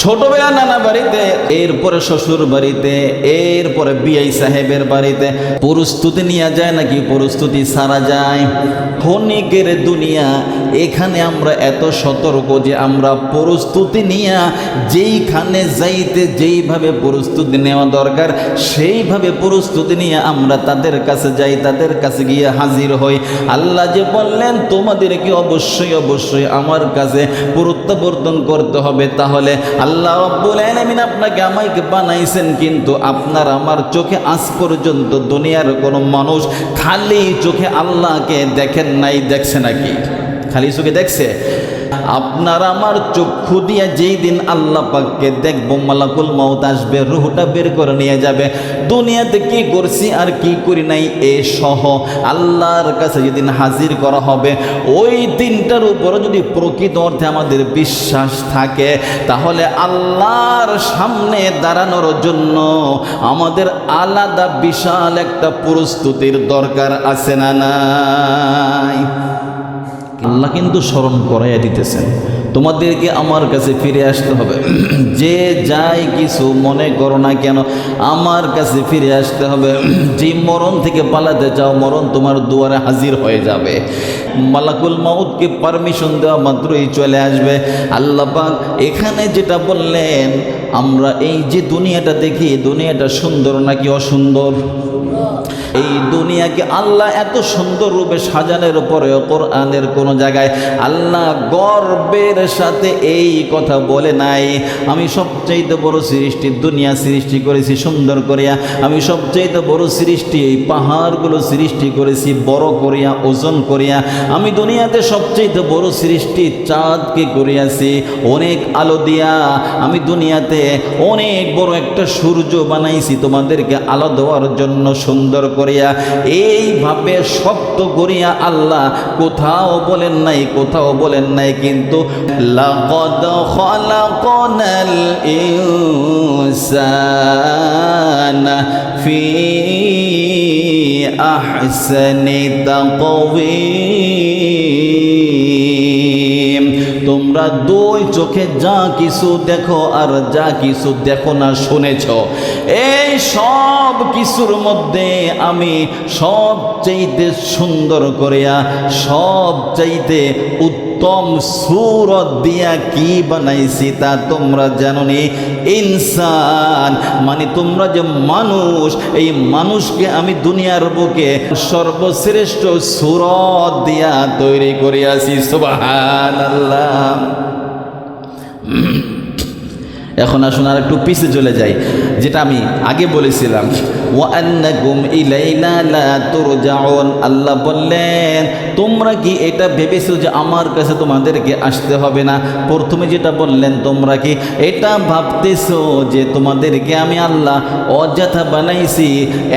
ছোটবেলা নানা বাড়িতে, এরপরে শ্বশুর বাড়িতে, এরপরে বিআই সাহেবের বাড়িতে প্রস্তুতি নিয়ে যায় নাকি প্রস্তুতি সারা যায়? ক্ষণিকের দুনিয়া, এখানে আমরা এত সতর্ক যে আমরা প্রস্তুতি নিয়ে যেইখানে যাইতে যেইভাবে প্রস্তুতি নেওয়া দরকার সেইভাবে প্রস্তুতি নিয়ে আমরা তাদের কাছে যাই, তাদের কাছে গিয়ে হাজির হই। আল্লাহ যে বললেন তোমাদেরকে অবশ্যই অবশ্যই আমার কাছে প্রত্যাবর্তন করতে হবে, তাহলে আল্লাহ রাব্বুল আলামিন আপনাকে আমাকে বানাইছেন, কিন্তু আপনার আমার চোখে আজ পর্যন্ত দুনিয়ার কোনো মানুষ খালি চোখে আল্লাহকে দেখেন নাই। দেখছে নাকি? খালি চোখে দেখছে? আপনার আমার চক্ষু দিয়ে যেই দিন আল্লাহ পাককে দেখবো, মালাকুল মউত আসবে, রূহটা বের করে নিয়ে যাবে। দুনিয়াতে কি করছি আর কি করি নাই এ সহ আল্লাহর কাছে যেদিন হাজির করা হবে, ওই দিনটার উপরে যদি প্রকৃত অর্থে আমাদের বিশ্বাস থাকে, তাহলে আল্লাহর সামনে দাঁড়ানোর জন্য আমাদের আলাদা বিশাল একটা প্রস্তুতির দরকার আছে না নাই? আল্লাহ কিন্তু স্মরণ করাইয়া দিতেছেন, তোমাদেরকে আমার কাছে ফিরে আসতে হবে। যে যাই কিছু মনে করো না কেন, আমার কাছে ফিরে আসতে হবে। যে মরণ থেকে পালাতে চাও, মরণ তোমার দুয়ারে হাজির হয়ে যাবে। মালাকুল মউতকে পারমিশন দেওয়া মাত্রই চলে আসবে। আল্লাহ পাক এখানে যেটা বললেন, আমরা এই যে দুনিয়াটা দেখি, দুনিয়াটা সুন্দর নাকি অসুন্দর? এই দুনিয়াকে আল্লাহ এত সুন্দর রূপে সাজানোর পরেও কোরআনের কোনো জায়গায় আল্লাহ গর্বের সাথে এই কথা বলে নাই, আমি সবচাইতে বড় সৃষ্টি দুনিয়া সৃষ্টি করেছি সুন্দর করিয়া, আমি সবচাইতে বড় সৃষ্টি এই পাহাড়গুলো সৃষ্টি করেছি বড় করিয়া, ওজন করিয়া, আমি দুনিয়াতে সবচাইতে বড় সৃষ্টি চাঁদকে করিয়াছি অনেক আলো দিয়া, আমি দুনিয়াতে অনেক বড় একটা সূর্য বানাইছি তোমাদেরকে আলো দেওয়ার জন্য সুন্দর করিয়া। এইভাবে শক্ত করিয়া আল্লাহ কোথাও বলেন নাই, কোথাও বলেন নাই, কিন্তু লাকাদ খালাকনাল ইনসানা ফি আহসানি তাকওয়িম। তোমরা দুই চোখে যা কিছু দেখো আর যা কিছু দেখো না শুনেছ, এই সব কিছুর মধ্যে আমি সবচাইতে সুন্দর করিয়া, সবচাইতে উত্তম সূরত দিয়া কি বানাইছি তা তোমরা জানো নি? ইনসান মানে তোমরা যে মানুষ, এই মানুষকে আমি দুনিয়ার বুকে সর্বশ্রেষ্ঠ সূরত দিয়া তৈরি করিয়াছি। সুবহানাল্লাহ। এখন আসুন আর একটু পিছে চলে যাই, যেটা আমি আগে বলেছিলাম, ওয়া আন্নাকুম ইলাইনা লা তুরজাউন। আল্লাহ বললেন তোমরা কি এটা ভেবেছো যে আমার কাছে তোমাদেরকে আসতে হবে না? প্রথমে যেটা বললেন, তোমরা কি এটা ভাবতেছো যে তোমাদেরকে আমি আল্লাহ অযথা বানাইছি,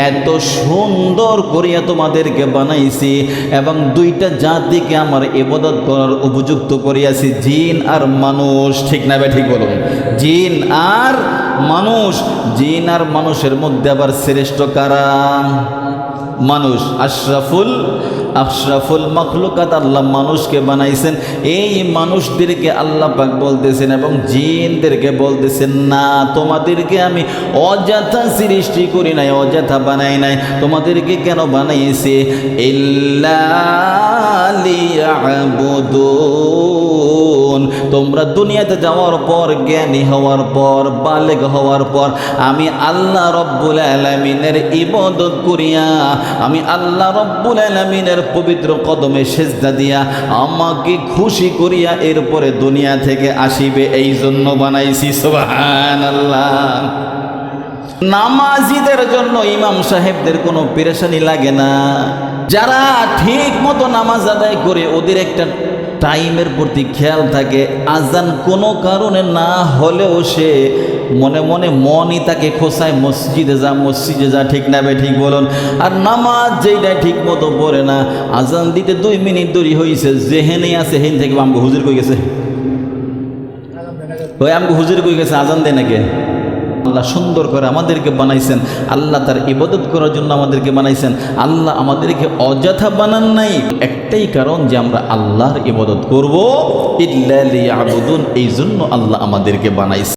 এত সুন্দর করিয়া তোমাদেরকে বানাইছি এবং দুইটা জাতিকে আমার ইবাদত করার উপযুক্ত করিয়াছি, জিন আর মানুষ। ঠিক না বে ঠিক বলুন? জিন আর মানুষ। জিন আর মানুষের মধ্যে আবার শ্রেষ্ঠ কারা? মানুষ। আশরাফুল মাখলুকাত আল্লাহ মানুষকে বানাইছেন। এই মানুষদেরকে আল্লাহ পাক বলতেছেন এবং জিনদেরকে বলতেছেন, না তোমাদেরকে আমি অযথা সৃষ্টি করি নাই, অযথা বানাই নাই। তোমাদেরকে কেন বানাইছি? ইল্লা লিয়াবুদুন। তোমরা দুনিয়াতে যাওয়ার পর, জ্ঞানী হওয়ার পর, বালেগ হওয়ার পর, আমি আল্লাহ রব্বুল আলামিনের ইবাদত করিয়া, আমি আল্লাহ রব্বুল আলামিনের পবিত্র কদমে সেজদা দিয়া আমাকে খুশি করিয়া এরপরে দুনিয়া থেকে আসিবে, এই জন্য বানাইছি। সুবহানাল্লাহ। নামাজিদের জন্য ইমাম সাহেবদের কোনো পেরেশানি লাগে না। যারা ঠিক মতো নামাজ আদায় করে, ওদের একটা টাইমের প্রতি খেয়াল থাকে, আজান কোনো কারণে না হলেও সে মনে মনে মনই তাকে খোসায় মসজিদে যা, মসজিদে যা। ঠিক না বে ঠিক বলুন? আর নামাজ যেইটা ঠিক মতো পড়ে না, আজান দিতে 2 মিনিট দেরি হয়েছে, যেহেনে আছে হেন থেকে আমগো হুজুর কই গেছে, ওই আমগো হুজুর কই গেছে, আজান দেয় নাকি? আল্লাহ সুন্দর করে আমাদেরকে বানাইছেন, আল্লাহ তার ইবাদত করার জন্য আমাদেরকে বানাইছেন। আল্লাহ আমাদেরকে অযথা বানান নাই, একটাই কারণ যে আমরা আল্লাহর ইবাদত করব, ইল্লা লিয়াবুদুন, এই জন্য আল্লাহ আমাদেরকে বানাইছেন।